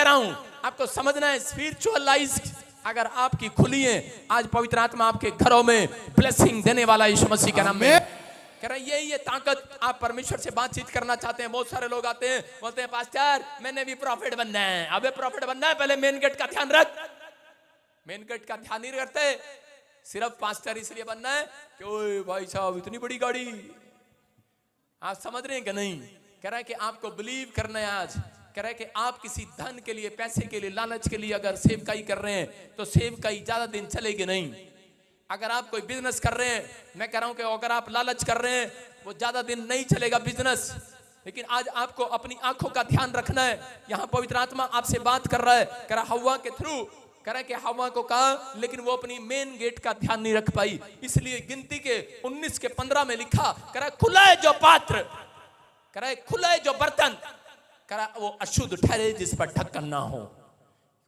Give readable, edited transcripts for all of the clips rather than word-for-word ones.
रहा हूं, आपको समझना है स्पिरिचुअल लाइफ अगर आपकी खुली है, आज पवित्र आत्मा आपके घरों में ब्लेसिंग देने वाला यीशु मसीह के नाम में। कह रहा है ये ताकत, आप परमेश्वर से बातचीत करना चाहते हैं। बहुत सारे लोग आते हैं बोलते हैं पास्टर मैंने भी प्रॉफिट बनना है। अबे प्रॉफिट बनना है पहले मेन गेट का ध्यान रख। मेन गेट का ध्यान नहीं करते, सिर्फ पास्टर इसलिए बनना है कि ओए भाई साहब इतनी बड़ी गाड़ी। आप समझ रहे हैं कि नहीं? कह रहा है कि आपको बिलीव करना है आज। कह रहा है कि आप किसी धन के लिए, पैसे के लिए, लालच के लिए अगर सेवकाई कर रहे हैं तो सेवकाई ज्यादा दिन चलेगी नहीं। अगर आप कोई बिजनेस कर रहे हैं, मैं कह रहा हूं कि अगर आप लालच कर रहे हैं वो ज्यादा दिन नहीं चलेगा बिजनेस। लेकिन आज आपको अपनी आंखों का ध्यान रखना है। यहां पवित्र आत्मा आपसे बात कर रहा है। कह रहा हव्वा के थ्रू, कह रहा है कि हव्वा को कहा लेकिन वो अपनी मेन गेट का ध्यान नहीं रख पाई, इसलिए गिनती के 19 के 15 में लिखा, कह रहा खुला है जो पात्र, कह रहा है खुला है जो बर्तन, कह रहा वो अशुद्ध ठहरे जिस पर ढक्कन ना हो।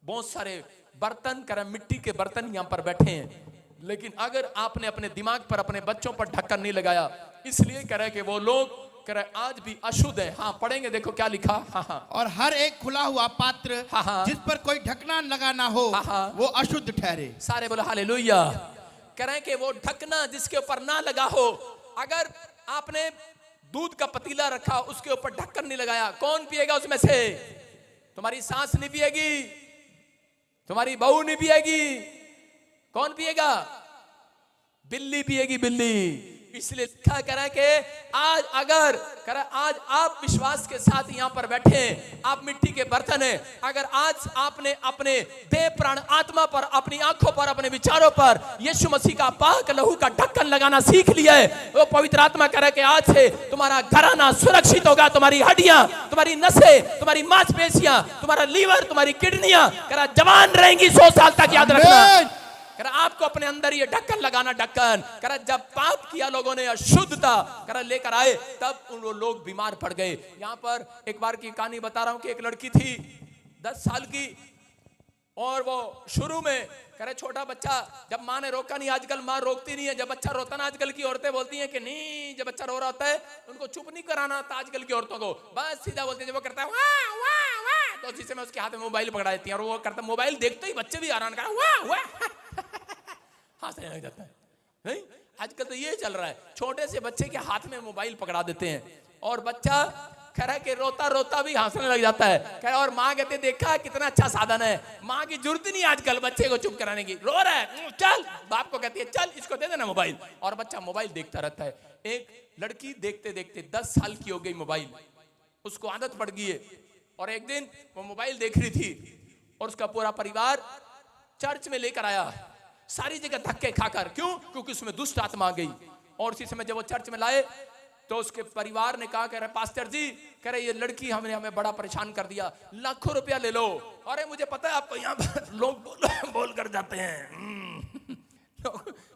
बहुत सारे बर्तन, कह रहा मिट्टी के बर्तन यहां पर बैठे हैं, लेकिन अगर आपने अपने दिमाग पर, अपने बच्चों पर ढक्कन नहीं लगाया, इसलिए कह रहे कि वो लोग कह रहे आज भी अशुद्ध है। हाँ पढ़ेंगे, देखो क्या लिखा। हाँ और हर एक खुला हुआ पात्र जिस पर कोई ढकना लगा ना हो वो अशुद्ध ठहरे। सारे बोलो हालेलुया। कह रहे कि वो ढकना जिसके ऊपर ना लगा हो, अगर आपने दूध का पतीला रखा उसके ऊपर ढक्कन नहीं लगाया, कौन पिएगा उसमें से? तुम्हारी सास नहीं पिएगी, तुम्हारी बहू नहीं पिएगी, कौन पिएगा? बिल्ली पिएगी, बिल्ली। इसलिए लिखा कह रहा है कि आज अगर कह रहा आज आप विश्वास के साथ यहां पर बैठे हैं, आप मिट्टी के बर्तन हैं, अगर आज आपने अपने देह प्राण आत्मा पर, अपनी आंखों पर, अपने विचारों पर यीशु मसीह का पाक लहू का ढक्कन लगाना सीख लिया है, वो पवित्र आत्मा कह रहा है कि आज से तुम्हारा घराना सुरक्षित होगा। तुम्हारी हड्डियां, तुम्हारी नसें, तुम्हारी मांसपेशियां, तुम्हारा लीवर, तुम्हारी किडनियां कह रहा जवान रहेंगी 100 साल तक। याद रखना, कह रहा आपको अपने अंदर ये ढक्कन लगाना। ढक्कन कह रहा जब पाप किया लोगों ने, अशुद्धता कह रहा लेकर आए, तब उन लोग बीमार पड़ गए। यहां पर एक बार की कहानी बता रहा हूं कि एक लड़की थी 10 साल की, और वो शुरू में कह रहे छोटा बच्चा, जब माँ ने रोका नहीं, आजकल माँ रोकती नहीं है, जब बच्चा रोता ना आजकल की औरतें बोलती हैं कि नहीं, जब बच्चा रो रहा होता है उनको चुप नहीं कराना था आजकल की औरतों को, बस सीधा बोलते हैं। जब वो करता है वाह वाह वाह, तो उसी समय उसके हाथ में मोबाइल पकड़ा देती है, और वो करता मोबाइल देखते ही बच्चे भी हैरान कर वाह वाह हंसने लग जाता है। नहीं, आजकल तो ये चल रहा है, छोटे से बच्चे के हाथ में मोबाइल पकड़ा देते हैं और बच्चा कह रहा है कि रोता रोता भी हंसने लग जाता है। कह रहा और माँ कहते देखा कितना अच्छा साधन है, माँ की जरूरत नहीं आजकल बच्चे को चुप कराने की। रो रहा है, चल, बाप को कहती है चल इसको दे देना मोबाइल, और बच्चा मोबाइल देखता रहता है। एक लड़की देखते देखते 10 साल की हो गई, मोबाइल उसको आदत पड़ गई है, और एक दिन वो मोबाइल देख रही थी और उसका पूरा परिवार चर्च में लेकर आया, सारी जगह धक्के खाकर। क्यों? क्योंकि उसमें दुष्ट आत्मा आ गई। और इसी समय जब वो चर्च में लाए तो उसके परिवार ने कहा, कह रहे पास्टर जी, कह रहे ये लड़की हमने हमें बड़ा परेशान कर दिया, लाखों रुपया ले लो। अरे मुझे पता है आपको यहाँ पर लोग बोल कर जाते हैं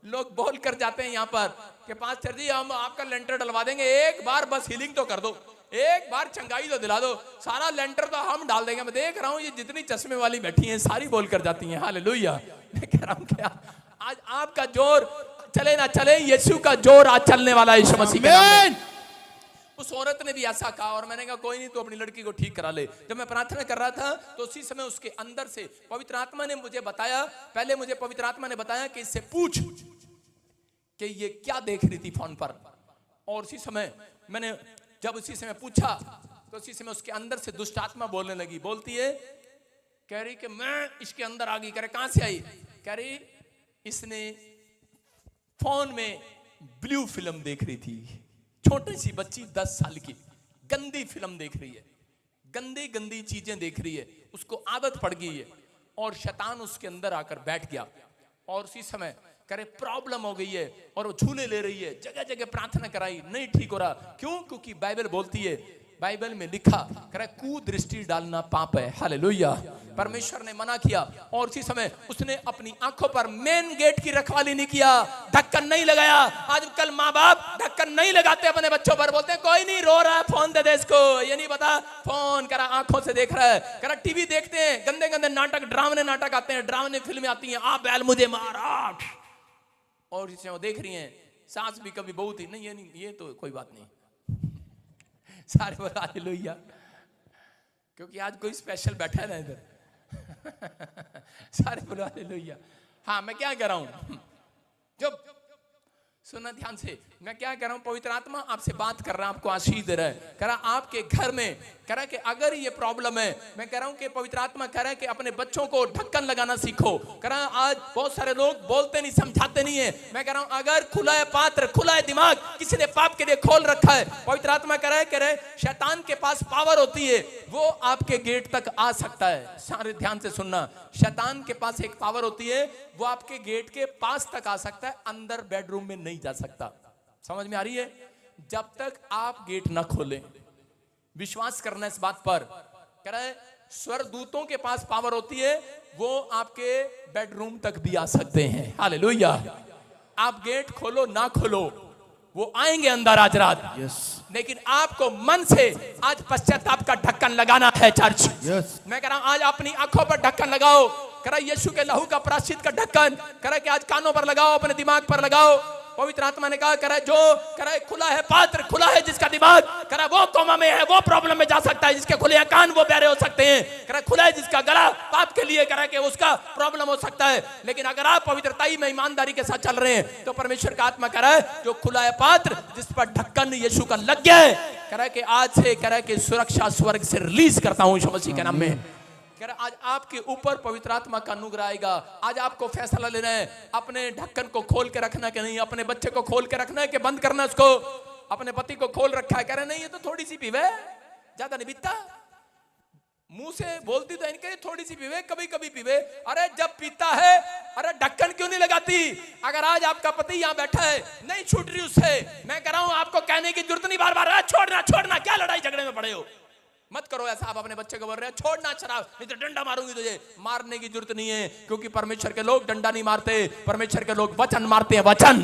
लोग बोल कर जाते हैं यहाँ पर कि पास्टर जी हम आपका लेंटर डलवा देंगे, एक बार बस हीलिंग तो कर दो, एक बार चंगाई तो दिला दो, सारा लेंटर तो हम डाल देंगे। मैं देख रहा हूँ ये जितनी चश्मे वाली बैठी हैं सारी बोल कर जाती हैं हालेलुया। मैं कह रहा हूँ क्या आज आपका जोर चले ना चले, यीशु का जोर आज चलने वाला है यीशु मसीह के नाम में। उस औरत ने भी ऐसा कहा, और मैंने कहा कोई नहीं, तो अपनी लड़की को ठीक करा ले। जब मैं प्रार्थना कर रहा था तो उसी समय उसके अंदर से पवित्र आत्मा ने मुझे बताया, पहले मुझे पवित्र आत्मा ने बताया कि इससे पूछ कि ये क्या देख रही थी फोन पर। और उसी समय मैंने जब उसी समय पूछा तो उसी समय उसके अंदर से दुष्ट आत्मा बोलने लगी। बोलती है, कह रही कि मैं इसके अंदर आ गई। कह रहे कहां से आई? कह रही इसने फोन में ब्लू फिल्म देख रही थी। छोटी सी बच्ची 10 साल की गंदी फिल्म देख रही है, गंदी गंदी चीजें देख रही है, उसको आदत पड़ गई है, और शैतान उसके अंदर आकर बैठ गया। और उसी समय करे प्रॉब्लम हो गई है, और वो झूले ले रही है, जगह जगह प्रार्थना कराई, नहीं ठीक हो रहा। क्यों? क्योंकि बाइबल बोलती है, बाइबल में लिखा करे कुदृष्टि डालना पाप है। हालेलुया, परमेश्वर ने मना किया। और उसी समय उसने अपनी आंखों पर मेन गेट की रखवाली नहीं किया, ढक्कन नहीं लगाया। आजकल माँ बाप ढक्कन नहीं लगाते अपने बच्चों पर, बोलते हैं कोई नहीं रो रहा है फोन दे दे इसको, ये नहीं पता फोन करा आंखों से देख रहा है। करा टीवी देखते हैं, गंदे गंदे नाटक, ड्रामने नाटक आते हैं, ड्रामने फिल्में आती हैं, आप बैल मुझे मारा, और इसे वो देख रही हैं। सास भी कभी बहू थी, नहीं ये नहीं, ये तो कोई बात नहीं। सारे बोल हालेलुया। क्योंकि आज कोई स्पेशल बैठा है ना इधर। सारे बोलो हालेलुया। हाँ, मैं क्या कह रहा हूं, जो सुनना ध्यान से, मैं क्या कह रहा हूं, पवित्र आत्मा आपसे बात कर रहा है, आपको आशीष दे रहा है। कह रहा आपके घर में, कह रहा कि अगर ये प्रॉब्लम है, मैं कह रहा हूं कि पवित्र आत्मा कह रहा है कि अपने बच्चों को ढक्कन लगाना सीखो। कह रहा आज बहुत सारे लोग बोलते नहीं, समझाते नहीं है। मैं कह रहा हूं अगर खुला है पात्र, खुला है दिमाग, किसी ने पाप के लिए खोल रखा है, पवित्र आत्मा कह रहा है शैतान के पास पावर होती है, वो आपके गेट तक आ सकता है। सारे ध्यान से सुनना, शैतान के पास एक पावर होती है, वो आपके गेट के पास तक आ सकता है, अंदर बेडरूम में नहीं जा सकता। समझ में आ रही है? जब तक आप गेट ना खोलें, विश्वास करना इस बात पर। कह रहा है स्वर्गदूतों के पास पावर होती है, वो आपके बेडरूम तक भी आ सकते हैं। हालेलुया। आप गेट खोलो ना खोलो, वो आएंगे अंदर आज रात। लेकिन आपको मन से आज पश्चाताप का ढक्कन लगाना है चर्च। मैं कह रहा हूं आज अपनी आंखों पर ढक्कन लगाओ। कह रहा यीशु के लहू का प्रायश्चित का ढक्कन, कह रहा कि आज कानों पर लगाओ, अपने दिमाग पर लगाओ। पवित्र आत्मा ने कहा, कह रहा जो कह रहा खुला है पात्र, खुला है जिसका दिमाग, कह रहा वो कोमा में है, वो प्रॉब्लम में जा सकता है। जिसके खुले कान वो बहरे हो सकते हैं। कह रहा खुला है जिसका गला पाप के लिए, कह रहा कि उसका प्रॉब्लम हो सकता है। लेकिन अगर आप पवित्रताई में ईमानदारी के साथ चल रहे हैं, तो परमेश्वर का आत्मा कह रहा है जो खुला है पात्र, जिस पर ढक्कन यीशु का लग गया है, कह रहा कि आज से कह रहा कि सुरक्षा स्वर्ग से रिलीज करता हूं यीशु मसीह के नाम में। आज आपके ऊपर पवित्र आत्मा का अनुग्रह आएगा। आज आपको फैसला लेना है, अपने ढक्कन को खोल के रखना कि नहीं, अपने बच्चे को खोल के रखना है कि बंद करना उसको। अपने पति को खोल रखा है, कह रहे नहीं ये तो थोड़ी सी पीवे, ज्यादा नहीं पीता, मुंह से बोलती तो इनके थोड़ी सी पीवे, कभी कभी पीवे। अरे जब पीता है, अरे ढक्कन क्यों नहीं लगाती? अगर आज आपका पति यहाँ बैठा है, नहीं छूट रही उससे, मैं कह रहा हूं आपको कहने की जरूरत नहीं बार बार, छोड़ना छोड़ना, क्या लड़ाई झगड़े में पड़े हो, मत करो ऐसा। आप अपने बच्चे को बोल रहे हैं छोड़ना शराब, नहीं तो डंडा मारूंगी तुझे। मारने की जरूरत नहीं है, क्योंकि परमेश्वर के लोग डंडा नहीं मारते, परमेश्वर के लोग वचन मारते हैं। वचन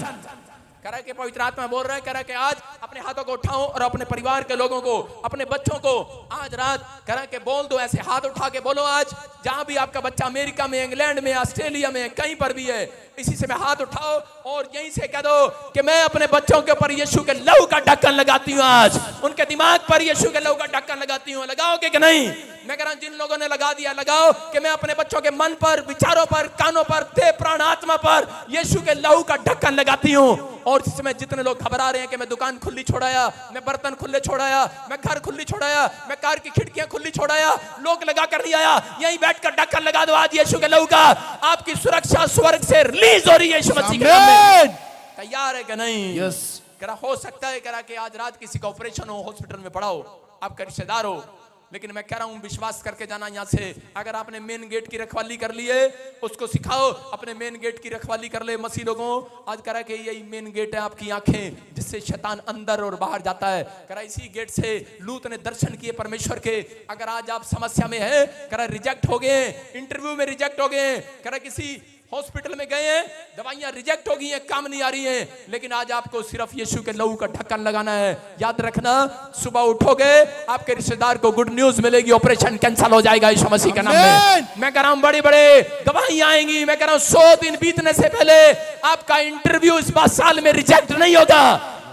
कह रहा कि पवित्र आत्मा बोल रहा है, कह रहा कि आज अपने हाथों को उठाओ और अपने परिवार के लोगों को, अपने बच्चों को आज रात कह रहा कि बोल दो, ऐसे हाथ उठा के बोलो। आज जहां भी आपका बच्चा अमेरिका में, इंग्लैंड में, ऑस्ट्रेलिया में, कहीं पर भी है, इसी से मैं हाथ उठाओ और यहीं से कह दो कि मैं अपने बच्चों के ऊपर यीशु के लहू का ढक्कन लगाती हूँ। आज उनके दिमाग पर यीशु के लहू का ढक्कन लगाती हूँ। लगाओगे कि नहीं? मैं कह रहा हूं जिन लोगों ने लगा दिया, लगाओ कि मैं अपने बच्चों के मन पर, विचारों पर, कानों पर, देह प्राण आत्मा पर यीशु के लहू का ढक्कन लगाती हूँ। और इसमें जितने लोग घबरा रहे हैं कि मैं दुकान खुली छोड़ाया, मैं बर्तन खुले छोड़ाया, मैं घर खुली छोड़ाया, मैं कार की खिड़कियां खुली छोड़ाया, लोग लगा कर नहीं आया, यहीं बैठकर ढक्कन लगा दो आज यीशु के लहू का। आपकी सुरक्षा स्वर्ग से रिलीज हो रही है यीशु मसीह के नाम में। तैयार है कि नहीं? यस। करा हो सकता है करा कि आज रात किसी का ऑपरेशन हो, हॉस्पिटल में पड़ा हो, आपका रिश्तेदार हो, लेकिन मैं कह रहा हूं विश्वास करके जाना यहां से। अगर आपने मेन गेट की रखवाली कर ली है, उसको सिखाओ अपने मेन गेट की रखवाली कर ले। मसीह लोगों आज कह रहा कि यही मेन गेट है आपकी आंखें, जिससे शैतान अंदर और बाहर जाता है। कह रहा इसी गेट से लूत ने दर्शन किए परमेश्वर के। अगर आज आप समस्या में है, कह रहा रिजेक्ट हो गए, इंटरव्यू में रिजेक्ट हो गए, कह रहा किसी हॉस्पिटल में गए हैं, दवाइयां रिजेक्ट हो गई हैं, काम नहीं आ रही हैं, लेकिन आज आपको सिर्फ यीशु के लहू का ढक्कन लगाना है। याद रखना, सुबह उठोगे आपके रिश्तेदार को गुड न्यूज मिलेगी, ऑपरेशन कैंसिल हो जाएगा यीशु मसीह के नाम में। मैं कह रहा हूं बड़ी बड़े गवाहियां आएंगी। मैं कह रहा हूं 100 दिन बीतने से पहले आपका इंटरव्यू इस बार साल में रिजेक्ट नहीं होगा,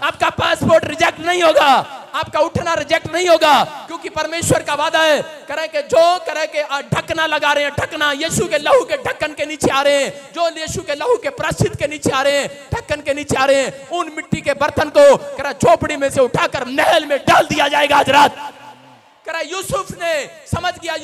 आपका पासपोर्ट रिजेक्ट नहीं होगा, आपका उठना रिजेक्ट नहीं होगा, क्योंकि परमेश्वर का वादा है। करे कि जो करे के ढकना लगा रहे हैं, ढकना यीशु के लहू के ढक्कन के नीचे आ रहे हैं, जो यीशु के लहू के प्रायश्चित के नीचे आ रहे हैं, ढक्कन के नीचे आ रहे हैं, उन मिट्टी के बर्तन को करा झोपड़ी में से उठाकर महल में डाल दिया जाएगा आज रात। करा यूसुफ ने समझ गया,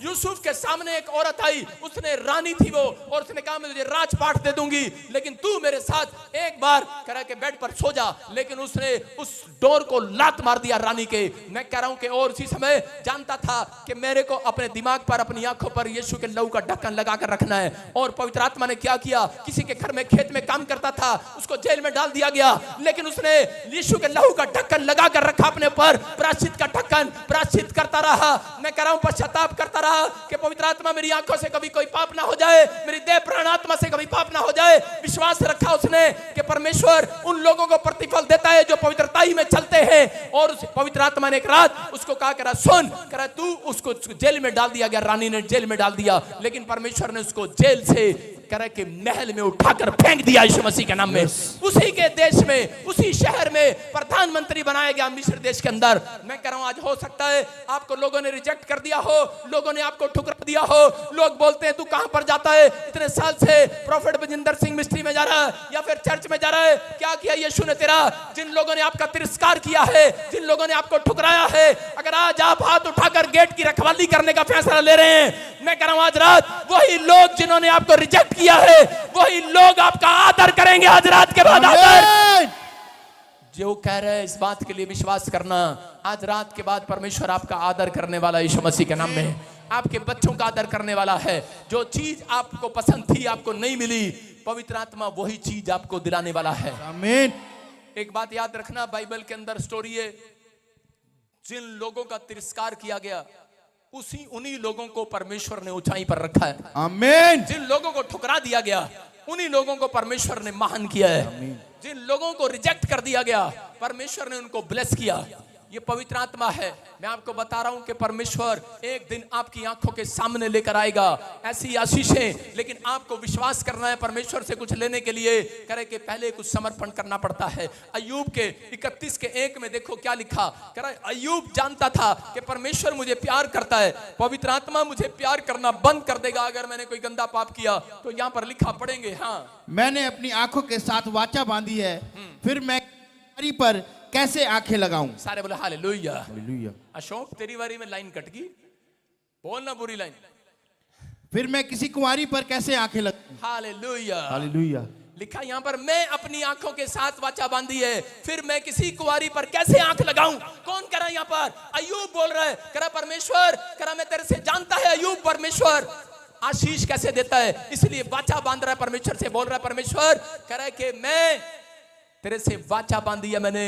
यूसुफ के सामने एक औरत आई, उसने रानी थी वो, और उसने कहा मैं तुझे राजपाट दे दूंगी, लेकिन तू मेरे साथ एक बार करा के बेड पर सो जा। लेकिन उसने उस डोर को लात मार दिया रानी के। मैं कह रहा हूं कि और उसी समय जानता था कि मेरे को अपने दिमाग पर, अपनी आंखों पर यीशु के लहू का ढक्कन लगा कर रखना है। और पवित्र आत्मा ने क्या किया, किसी के घर में खेत में काम करता था, उसको जेल में डाल दिया गया, लेकिन उसने यीशु के लहू का ढक्कन लगा कर रखा अपने ऊपर, प्रायश्चित का ढक्कन, प्रायश्चित करता रहा। मैं कह रहा हूं पश्चाताप करता रहा कि पवित्र आत्मा मेरी आंखों से कभी कोई पाप ना हो जाए, मेरी देह प्राण आत्मा से कभी पाप ना हो जाए। विश्वास रखा उसने कि परमेश्वर उन लोगों को प्रतिफल देता है जो पवित्रताई में चलते हैं। और उस पवित्र आत्मा ने एक रात उसको कहा, करा सुन, करा तू, उसको जेल में डाल दिया गया, रानी ने जेल में डाल दिया, लेकिन परमेश्वर ने उसको जेल से कह रहा कि महल में उठाकर फेंक दिया यीशु मसीह के नाम में। उसी के देश में, उसी शहर में प्रधानमंत्री बनाया गया मिस्र देश के अंदर। मैं कह रहा हूं आज हो सकता है आपको लोगों ने रिजेक्ट कर दिया हो, लोगों ने आपको ठुकरा दिया हो, लोग बोलते हैं तू कहां पर जाता है, इतने साल से प्रॉफेट बजिंदर सिंह मिस्ट्री में जा रहा है या फिर चर्च में जा रहा है, क्या किया यीशु ने तेरा? जिन लोगों ने आपका तिरस्कार किया है, जिन लोगों ने आपको ठुकराया है, अगर आज आप हाथ उठाकर गेट की रखवाली करने का फैसला ले रहे हैं, मैं कह रहा हूं आज रात वही लोग जिन्होंने आपको रिजेक्ट किया है, वही लोग आपका आदर करेंगे आज रात के बाद। आदर जो कह रहे हैं इस बात के लिए विश्वास करना, आज रात के बाद परमेश्वर आपका आदर करने वाला यीशु मसीह के नाम में, आपके बच्चों का आदर करने वाला है। जो चीज आपको पसंद थी, आपको नहीं मिली, पवित्र आत्मा वही चीज आपको दिलाने वाला है। आमीन। एक बात याद रखना, बाइबल के अंदर स्टोरी है, जिन लोगों का तिरस्कार किया गया उन्हीं लोगों को परमेश्वर ने ऊंचाई पर रखा है। आमीन। जिन लोगों को ठुकरा दिया गया उन्हीं लोगों को परमेश्वर ने महान किया है। जिन लोगों को रिजेक्ट कर दिया गया परमेश्वर ने उनको ब्लेस किया। ये पवित्र आत्मा है। मैं आपको बता रहा हूं कि परमेश्वर एक दिन आपकी आंखों के सामने लेकर आएगा ऐसी आशीषें, लेकिन आपको विश्वास करना है। परमेश्वर से कुछ लेने के लिए करे कि पहले कुछ समर्पण करना पड़ता है। अय्यूब के 31:1 में देखो क्या लिखा, कह रहा है अय्यूब जानता था कि परमेश्वर मुझे प्यार करता है, पवित्र आत्मा मुझे प्यार करना बंद कर देगा अगर मैंने कोई गंदा पाप किया। तो यहाँ पर लिखा, पढ़ेंगे। हाँ, मैंने अपनी आंखों के साथ वाचा बांधी है, फिर मैं पर कैसे आंखें लगाऊं? सारे बोले हालेलुया। हालेलुया। अशोक तेरी बारी में लाइन कट गई, बोलना बुरी लाइन। फिर मैं किसी कुंवारी पर कैसे आंखें लगाऊं? हालेलुया। हालेलुया। लिखा यहाँ पर, मैं अपनी आंखों के साथ वाचा बांधी है, फिर मैं किसी कुंवारी पर कैसे आंख लगाऊं? कौन कह रहा है यहाँ पर? अय्यूब बोल रहा है। कह रहा परमेश्वर, कह रहा मैं तेरे से जानता है अय्यूब परमेश्वर आशीष कैसे देता है, इसलिए वाचा बांध रहा है। परमेश्वर से बोल रहा है, परमेश्वर कह रहा है कि मैं तेरे से वाचा बांधी है मैंने,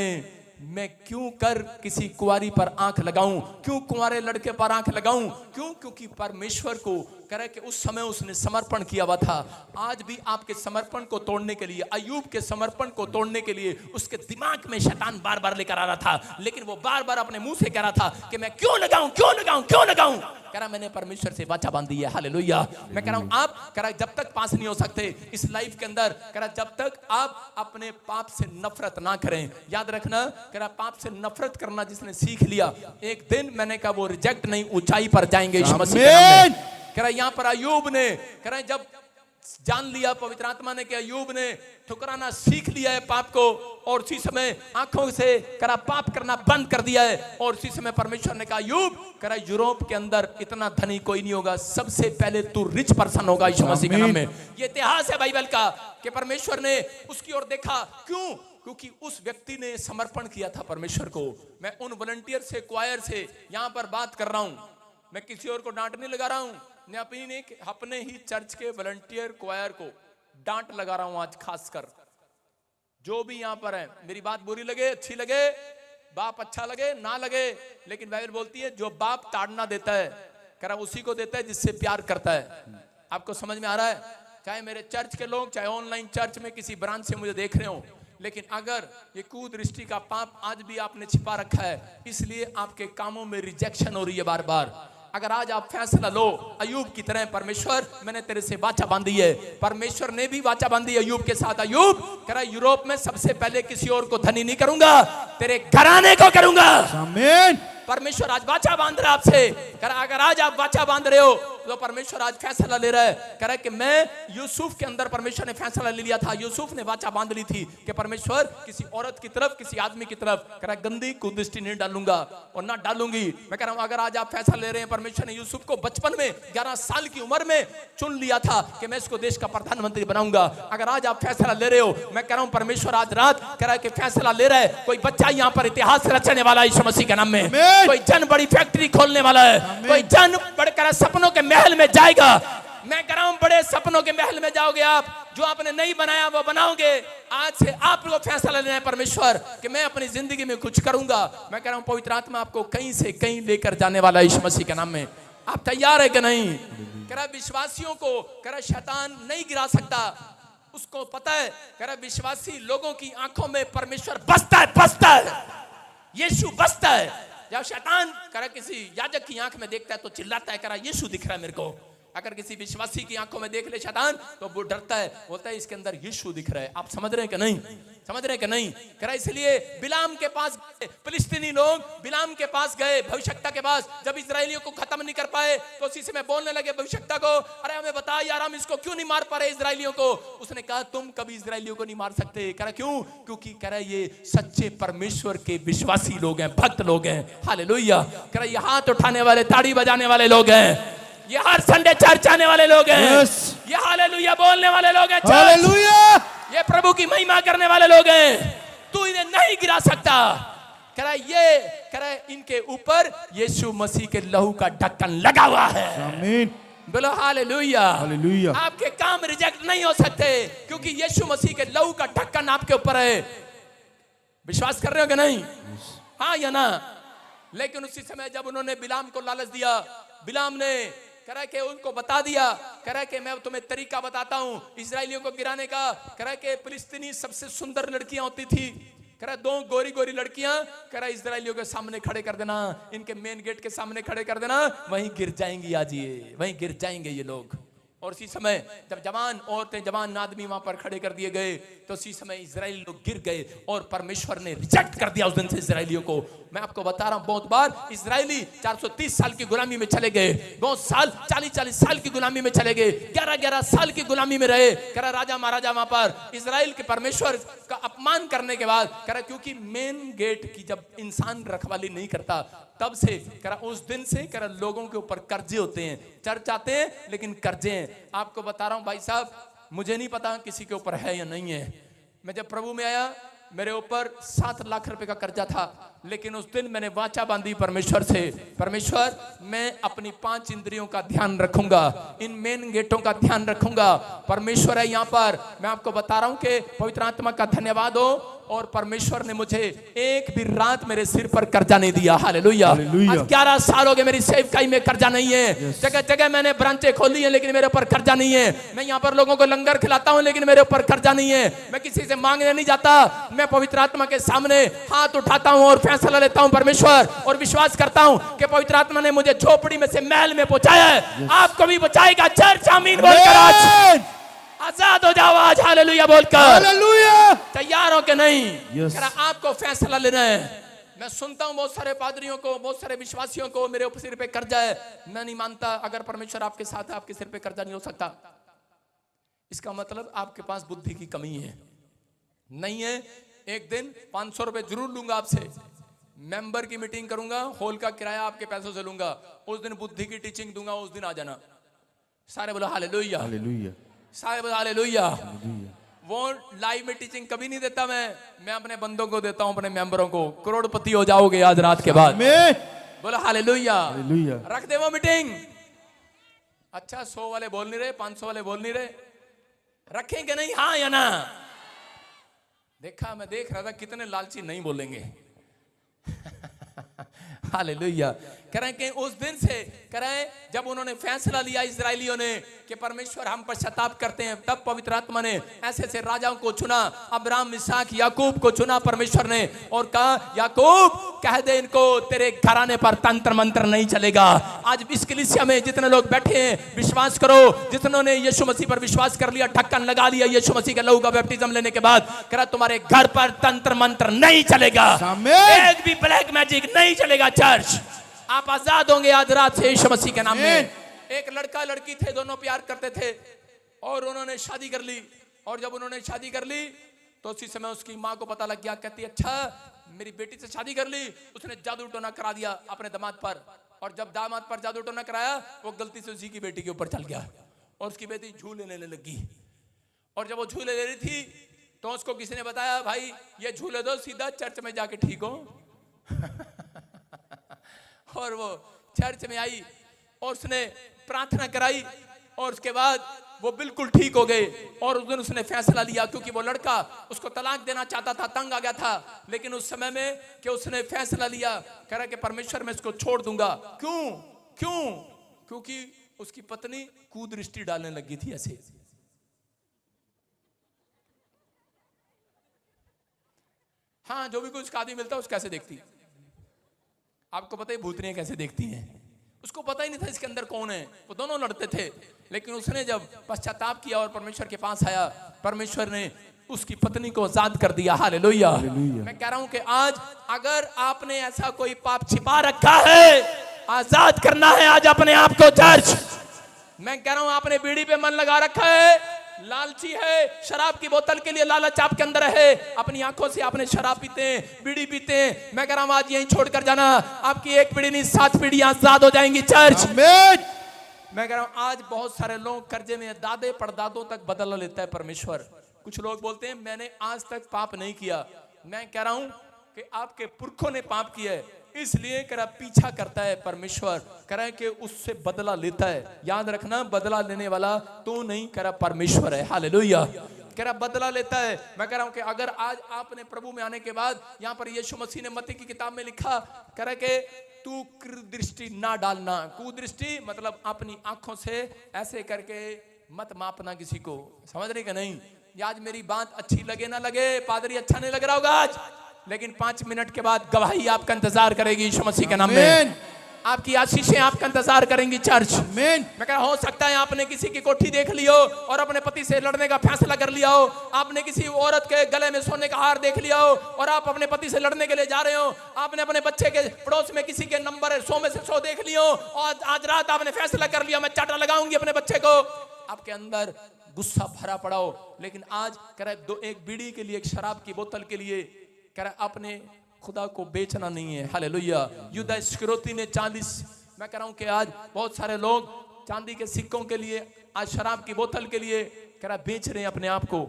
मैं क्यों कर किसी कुंवारी पर आंख लगाऊं? क्यों कुंवारे लड़के पर आंख लगाऊं? क्यों? क्योंकि परमेश्वर को कह रहा है कि उस समय उसने समर्पण किया हुआ था। आज भी आपके समर्पण को तोड़ने के लिए, अय्यूब के समर्पण को तोड़ने के लिए उसके दिमाग में शैतान बार बार लेकर आ रहा था, लेकिन वो बार बार अपने मुंह से कह रहा था कि मैं क्यों लगाऊं, क्यों लगाऊं, क्यों लगाऊं? कह रहा मैंने परमेश्वर से वाचा बांधी है। हालेलुया। मैं कह रहा हूं आप, कह रहा जब तक पास नहीं हो सकते इस लाइफ के अंदर, कह रहा जब तक आप अपने पाप से नफरत ना करें। याद रखना, कह रहा पाप से नफरत करना जिसने सीख लिया, एक दिन मैंने कहा वो रिजेक्ट नहीं, ऊंचाई पर जाएंगे यीशु मसीह के नाम में। कह रहा यहाँ पर अय्यूब ने, कह रहा जब जान लिया पवित्र आत्मा ने कि अय्यूब ने ठुकराना सीख लिया है पाप को, और उसी समय आंखों से करा पाप करना बंद कर दिया है, और उसी समय परमेश्वर ने कहा अय्यूब, करा यूरोप के अंदर इतना धनी कोई नहीं होगा, सबसे पहले तू रिच पर्सन होगा यीशु मसीह के नाम में। ये इतिहास है बाइबल का कि परमेश्वर ने उसकी ओर देखा। क्यों? क्योंकि उस व्यक्ति ने समर्पण किया था परमेश्वर को। मैं उन वॉलंटियर से, क्वायर से यहां पर बात कर रहा हूं, मैं किसी और को डांट नहीं लगा रहा हूं, मैं अपने ही चर्च के वॉलंटियर क्वायर को डांट लगा रहा हूं आज खासकर। जो भी यहां पर है, मेरी बात बुरी लगे, अच्छी लगे, बाप अच्छा लगे ना लगे, लेकिन बाइबल बोलती है जो बाप ताड़ना देता है, कह रहा उसी को देता है जिससे प्यार करता है। आपको समझ में आ रहा है? चाहे मेरे चर्च के लोग, चाहे ऑनलाइन चर्च में किसी ब्रांच से मुझे देख रहे हो, लेकिन अगर ये कुदृष्टि का पाप आज भी आपने छिपा रखा है, इसलिए आपके कामों में रिजेक्शन हो रही है बार बार। अगर आज आप फैसला लो अय्यूब की तरह, परमेश्वर मैंने तेरे से वाचा बांधी है, परमेश्वर ने भी वाचा बांधी है अय्यूब के साथ। अय्यूब कह रहा यूरोप में सबसे पहले किसी और को धनी नहीं करूंगा, तेरे घराने को करूंगा। आमीन। परमेश्वर आज वाचा बांध रहा है आपसे। कह रहा अगर आज आप वाचा बांध रहे हो तो परमेश्वर आज फैसला ले रहा है। कह रहा है कि मैं यूसुफ के अंदर परमेश्वर ने फैसला ले लिया था, यूसुफ ने वाचा बांध ली थी कि परमेश्वर किसी औरत की तरफ, किसी आदमी की तरफ, कह रहा गंदी कुदृष्टि नहीं डालूंगा और ना डालूंगी। मैं कह रहा हूं अगर आज आप फैसला ले रहे हैं, परमेश्वर ने यूसुफ को बचपन में 11 साल की उम्र में चुन लिया था कि मैं इसको देश का प्रधानमंत्री बनाऊंगा। अगर आज आप फैसला ले रहे हो, मैं कह रहा हूं परमेश्वर आज रात कह रहा है कि फैसला ले रहा है। कोई बच्चा यहाँ पर इतिहास रचने वाला है यीशु मसीह के नाम में, कोई जन बड़ी फैक्ट्री खोलने वाला है, कोई जन बड़े सपनों के महल में जाएगा। मैं कह रहा हूं बड़े सपनों के महल में जाओगे आप, जो आपने नहीं बनाया वो बनाओगे। आज से आप लोग फैसला लेना है परमेश्वर कि मैं अपनी जिंदगी में कुछ करूंगा। मैं कह रहा हूं पवित्र आत्मा आपको कहीं से कहीं लेकर जाने वाला है यीशु मसीह के नाम में। आप तैयार है कि नहीं? कह रहा विश्वासियों को कह रहा शैतान नहीं गिरा सकता, उसको पता है। कह रहा विश्वासी लोगों की आंखों में परमेश्वर बसता है, बसता है, यीशु बसता है। जब शैतान कह रहा किसी याजक की आंख में देखता है तो चिल्लाता है, कह रहा यीशु दिख रहा है मेरे को। अगर किसी विश्वासी की आंखों में देख ले शैतान तो वो डरता है, बोलता है इसके अंदर यीशु दिख रहा है। आप समझ रहे हैं कि नहीं? समझ रहे हैं कि नहीं? करा इसलिए बिलाम के पास गए, फिलिस्तीनी लोग बिलाम के पास गए भविष्यवक्ता के पास। जब इजरायलियों को खत्म नहीं कर पाए तो उसी समय बोलने लगे भविष्यवक्ता को, अरे हमें बता यार, हम इसको क्यों नहीं मार पा रहे इजरायलियों को? उसने कहा तुम कभी इजरायलियों को नहीं मार सकते। करा क्यों? क्योंकि करा ये सच्चे परमेश्वर के विश्वासी लोग हैं, भक्त लोग हैं। हालेलुया। करा ये हाथ उठाने वाले, ताड़ी बजाने वाले लोग हैं, ये हर संडे चर्च आने वाले लोग हैं, ये हालेलुया बोलने वाले लोग हैं, हालेलुया, ये प्रभु की महिमा करने वाले लोग हैं। तू इन्हें नहीं गिरा सकता। करा ये करा इनके ऊपर यीशु मसीह के लहू का ढक्कन लगा हुआ है। आमीन। बोलो हालेलुया। हालेलुया। आपके काम रिजेक्ट नहीं हो सकते क्योंकि यीशु मसीह के लहू का ढक्कन आपके ऊपर है। विश्वास कर रहे हो कि नहीं? हाँ या ना? लेकिन उसी समय जब उन्होंने बिलाम को लालच दिया, बिलाम ने करा के उनको बता दिया, करा के मैं तुम्हें तरीका बताता हूं इजरायलियों को गिराने का। करा के फिलिस्तीनी सबसे सुंदर लड़कियां होती थी, करा दो गोरी गोरी लड़कियां, करा इजरायलियों के सामने खड़े कर देना, इनके मेन गेट के सामने खड़े कर देना, वहीं गिर जाएंगी। आज ये वहीं गिर जाएंगे ये लोग। और उसी समय जब जवान औरतें, जवान आदमी वहां पर खड़े कर दिए गए तो उसी समय इजरायली लोग गिर गए और परमेश्वर ने रिजेक्ट कर दिया उस दिन से इजरायलियों को। मैं आपको बता रहा हूं बहुत बार इजरायली 430 साल की गुलामी में चले गए, बहुत साल 40-40 साल की गुलामी में चले गए, 11-11 साल की गुलामी में रहे। करा राजा महाराजा वहां पर इजराइल के परमेश्वर का अपमान करने के बाद, करा क्योंकि मेन गेट की जब इंसान रखवाली नहीं करता तब से करा उस दिन से करा लोगों के ऊपर कर्जे होते हैं। चर्च आते हैं लेकिन कर्जे हैं। आपको बता रहा हूं भाई साहब, मुझे नहीं पता किसी के ऊपर है या नहीं है। मैं जब प्रभु में आया मेरे ऊपर 7 लाख रुपए का कर्जा था, लेकिन उस दिन मैंने वाचा बांधी परमेश्वर से, परमेश्वर मैं अपनी 5 इंद्रियों का ध्यान रखूंगा, इन मेन गेटों का ध्यान रखूंगा। परमेश्वर है यहाँ पर। मैं आपको बता रहा हूं कि पवित्र आत्मा का धन्यवाद हो और परमेश्वर ने मुझे एक भी रात मेरे सिर पर कर्जा नहीं दिया। हालेलुया। आज 11 साल हो गए मेरी सेवकाई में कर्जा नहीं है। जगह जगह मैंने ब्रांचें खोली है लेकिन मेरे ऊपर कर्जा नहीं है। मैं यहाँ पर लोगों को लंगर खिलाता हूँ लेकिन मेरे ऊपर कर्जा नहीं है। मैं किसी से मांगने नहीं जाता, मैं पवित्र आत्मा के सामने हाथ उठाता हूँ और फैसला लेता हूँ परमेश्वर, और विश्वास करता हूँ कि पवित्र आत्मा ने मुझे झोपड़ी में से महल में पहुंचाया है, आपको भी पहुंचाएगा। चर्च आमीन बोलकर आज आजाद हो जाओ आज हालेलुया बोलकर। हालेलुया। तैयार हो कि नहीं? आपको फैसला लेना है। मैं सुनता हूं बहुत सारे पादरियों को, बहुत सारे विश्वासियों को मेरे सिर पे कर्जा है। मैं नहीं मानता अगर परमेश्वर आपके साथ है आपके सिर पे कर्जा नहीं हो सकता। इसका मतलब आपके पास बुद्धि की कमी है। नहीं है, एक दिन 500 रुपए जरूर लूंगा आपसे, मेंबर की मीटिंग करूंगा, हॉल का किराया आपके पैसों से लूंगा, उस दिन बुद्धि की टीचिंग दूंगा, उस दिन आ जाना। सारे बोलो हालेलुया। हालेलुया। सारे हालेलुया। वो लाइव में टीचिंग कभी नहीं देता मैं अपने बंदों को देता हूं, अपने मेंबरों को। करोड़पति हो जाओगे आज रात के बाद। बोलो हालेलुया। रख दे वो मीटिंग। अच्छा 100 वाले बोल नहीं रहे, 500 वाले बोल नहीं रहे, रखेंगे नहीं? हाँ या ना? देखा, मैं देख रहा था कितने लालची नहीं बोलेंगे। हालेलुया। करें कि उस दिन से करें जब उन्होंने फैसला लिया इजरायलियों ने कि परमेश्वर हम पश्चाताप करते हैं, तब पवित्र आत्मा ने ऐसे ऐसे राजाओं को चुना, अब्राहम, इसहाक, याकूब को चुना परमेश्वर ने और कहा याकूब कह दे इनको तेरे घराने पर तंत्र मंत्र नहीं चलेगा। आज इस कलीसिया में जितने लोग बैठे हैं विश्वास करो, जितनों ने यीशु मसीह पर विश्वास कर लिया, ढक्कन लगा लिया यीशु मसीह के लहू का बैप्टिज्म लेने के बाद, करा तुम्हारे घर पर तंत्र मंत्र नहीं चलेगा, एक भी ब्लैक मैजिक नहीं चलेगा। चर्च आप आजाद होंगे आज रात से यीशु मसीह के नाम में। एक लड़का लड़की थे, दोनों प्यार करते थे और उन्होंने शादी कर ली। और जब उन्होंने शादी कर ली तो उसी समय उसकी माँ को पता लग गया। कहती अच्छा मेरी बेटी से शादी कर ली, उसने जादू टोना करा दिया अपने दामाद पर। और जब दामाद पर जादू टोना कराया वो गलती से उसी की बेटी के ऊपर चल गया और उसकी बेटी झूले लेने लगी। और जब वो झूले ले रही थी तो उसको किसी ने बताया भाई ये झूले दो, सीधा चर्च में जाके ठीक हो। और वो चर्च में आई और उसने प्रार्थना कराई और उसके बाद वो बिल्कुल ठीक हो गए। और उस दिन उसने फैसला लिया, क्योंकि वो लड़का उसको तलाक देना चाहता था, तंग आ गया था, लेकिन उस समय में कि उसने फैसला लिया कह कि परमेश्वर मैं इसको छोड़ दूंगा। क्यों? क्योंकि उसकी पत्नी कुदृष्टि डालने लगी थी ऐसे। हाँ, जो भी कुछ आदमी मिलता है उसको कैसे देखती, आपको पता है भूतनियां कैसे देखती हैं। उसको पता ही नहीं था इसके अंदर कौन है, वो दोनों लड़ते थे। लेकिन उसने जब पश्चाताप किया और परमेश्वर के पास आया, परमेश्वर ने उसकी पत्नी को आजाद कर दिया। हालेलुया। मैं कह रहा हूं कि आज अगर आपने ऐसा कोई पाप छिपा रखा है, आजाद करना है आज अपने आप को चर्च। मैं कह रहा हूं आपने बीड़ी पे मन लगा रखा है, लालची है, शराब की बोतल के लिए लालच आपके अंदर है, अपनी आंखों से आपने शराब पीते हैं, बीड़ी पीते हैं। मैं कह रहा हूं आज यहीं छोड़कर जाना, आपकी एक पीढ़ी नहीं 7 पीढ़ियां आजाद हो जाएंगी चर्च। मैं कह रहा हूं आज बहुत सारे लोग कर्जे में, दादे परदादों तक बदला लेता है परमेश्वर। कुछ लोग बोलते हैं मैंने आज तक पाप नहीं किया। मैं कह रहा हूं कि आपके पुरखों ने पाप किया है, इसलिए करा पीछा करता है परमेश्वर, करा कि उससे बदला लेता है। याद रखना, बदला लेने वाला तो नहीं, करा परमेश्वर है। हालेलुया। करा बदला लेता है। मैं कह रहा हूं कि अगर आज आपने प्रभु में आने के बाद, यहां पर यीशु मसीह ने मत्ती की किताब में लिखा, करा के तू कुदृष्टि ना डालना। कुदृष्टि मतलब अपनी आंखों से ऐसे करके मत मापना किसी को। समझ रहे कि नहीं? आज मेरी बात अच्छी लगे ना लगे, पादरी अच्छा नहीं लग रहा होगा आज, लेकिन 5 मिनट के बाद गवाही आपका इंतजार करेगी यीशु मसीह के नाम में। आपकी आशीषें आपका इंतजार करेंगी चर्च। मैं कह, हो सकता है आपने किसी की कोठी देख ली हो और अपने पति से लड़ने का फैसला कर लिया हो, आपने किसी औरत के गले में सोने का हार देख लिया हो और आप अपने पति से लड़ने के लिए जा रहे हो, आपने अपने बच्चे के पड़ोस में किसी के नंबर है 100 में से 100 देख लियो और आज रात आपने फैसला कर लिया मैं चाटा लगाऊंगी अपने बच्चे को। आपके अंदर गुस्सा भरा पड़ा हो, लेकिन आज कह रहा है एक बीड़ी के लिए, एक शराब की बोतल के लिए कह रहा अपने खुदा को बेचना नहीं है। हालेलुया। युद्ध इस्करियोती ने 40, मैं कह रहा हूं कि आज बहुत सारे लोग चांदी के सिक्कों के लिए, आज शराब की बोतल के लिए कह रहा बेच रहे हैं अपने आप को।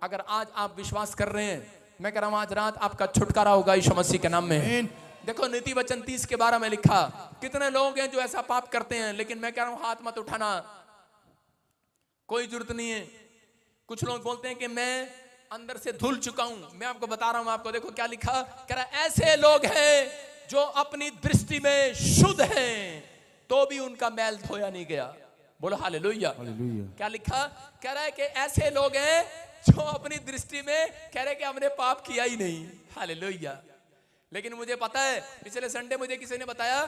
अगर आज आप विश्वास कर रहे हैं, मैं कह रहा हूं आज रात आपका छुटकारा होगा यीशु मसीह के नाम में। देखो नीति वचन 30 के 12 में लिखा, कितने लोग हैं जो ऐसा पाप करते हैं, लेकिन मैं कह रहा हूं हाथ मत उठाना, कोई जरूरत नहीं है। कुछ लोग बोलते हैं कि मैं अंदर से धुल चुका हूं। मैं आपको बता रहा हूं, आपको देखो क्या लिखा, कह रहा ऐसे लोग हैं जो अपनी दृष्टि में शुद्ध हैं तो भी उनका मैल धोया नहीं गया। बोलो हालेलुया। क्या लिखा, कह रहा है कि ऐसे लोग हैं जो अपनी दृष्टि में कह रहे कि हमने पाप किया ही नहीं। हालेलुया। लेकिन मुझे पता है, पिछले संडे मुझे किसी ने बताया,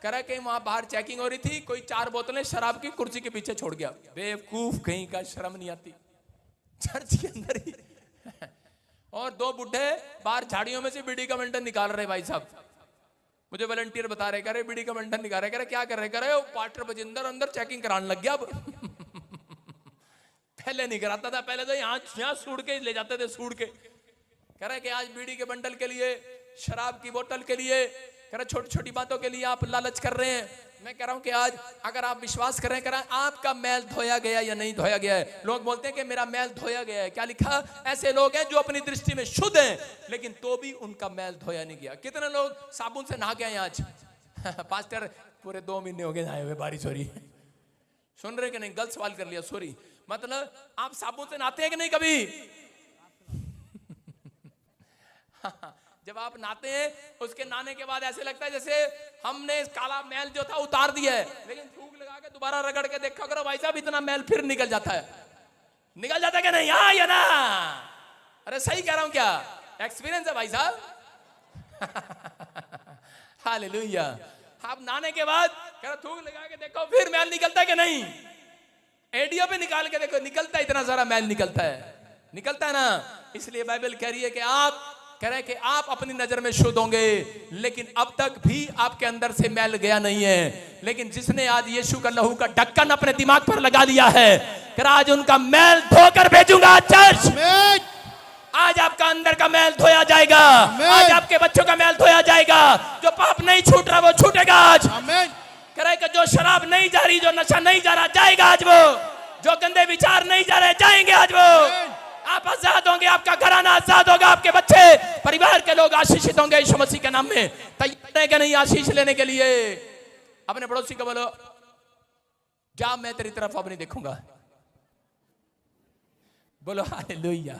कह रहा कि वहां बाहर चेकिंग हो रही थी, कोई 4 बोतलें शराब की कुर्सी के पीछे छोड़ गया। बेवकूफ कहीं का, शर्म नहीं आती चर्च के अंदर ही। और 2 बुढ़े बाहर झाड़ियों में से बीड़ी का बंडल निकाल रहे। भाई साहब मुझे वॉलंटियर बता रहे, कह रहे बीड़ी का बंडल निकाल रहे। कह रहे क्या कर रहे? कह रहे पार्टनर बजिंदर अंदर चेकिंग कराने लग गया अब। पहले नहीं कराता था, पहले तो यहाँ सूड़ के ले जाते थे, सूड़ के। कह रहे कि आज बीड़ी के बंडल के लिए, शराब की बोतल के लिए, कह रहे छोटी छोटी बातों के लिए आप लालच कर रहे हैं। मैं कह रहा हूं कि आज अगर आप विश्वास कर रहे हैं, कह रहा है आपका मैल धोया गया या नहीं धोया गया है। लोग बोलते हैं कि मेरा मैल धोया गया है। क्या लिखा, ऐसे लोग हैं जो अपनी दृष्टि में शुद्ध हैं लेकिन तो भी उनका मैल धोया नहीं गया। कितने लोग साबुन से नहा के आए आज? पास्टर पूरे 2 महीने हो गए नहाए हुए, बारिश हो रही है। सुन रहे कि नहीं? गलत सवाल कर लिया, सॉरी। मतलब आप साबुन से नहाते हैं कि नहीं कभी? जब आप नहाते हैं, उसके नहाने के बाद ऐसे लगता है जैसे हमने काला मैल जो था उतार दिया है, लेकिन फूक लगा के दोबारा रगड़ के देखा करो भाई साहब, इतना मैल फिर निकल जाता है। निकल जाता है क्या नहीं? हाँ या ना? अरे सही कह रहा हूं क्या? एक्सपीरियंस है भाई साहब। हालेलुया। आप नहाने के बाद कह रहा थूक लगा के देखो फिर मैल निकलता है कि नहीं? एडियो पे निकाल के देखो, निकलता है, इतना सारा मैल निकलता है, निकलता है ना। इसलिए बाइबल कह रही है कि आप कह रहे कि आप अपनी नजर में शुद्ध होंगे, लेकिन अब तक भी आपके अंदर से मैल गया नहीं है। लेकिन जिसने आज यीशु का लहू का ढक्कन अपने दिमाग पर लगा लिया है, कह आज उनका मैल धोकर भेजूंगा चर्च। आज आपका अंदर का मैल धोया जाएगा, आज आपके बच्चों का मैल धोया जाएगा। जो पाप नहीं छूट रहा वो छूटेगा आज। कह रहे कि जो शराब नहीं जा रही, जो नशा नहीं जा रहा, जाएगा आज वो। जो गंदे विचार नहीं जा रहे, जाएंगे आज वो। आप आजाद होंगे, आपका घराना आजाद होगा, आपके बच्चे, परिवार के लोग आशीषित होंगे यीशु मसीह के नाम में। तैयार है कि नहीं आशीष लेने के लिए? अपने पड़ोसी को बोलो, जा मैं तेरी तरफ अब नहीं देखूंगा। बोलो हालेलुया।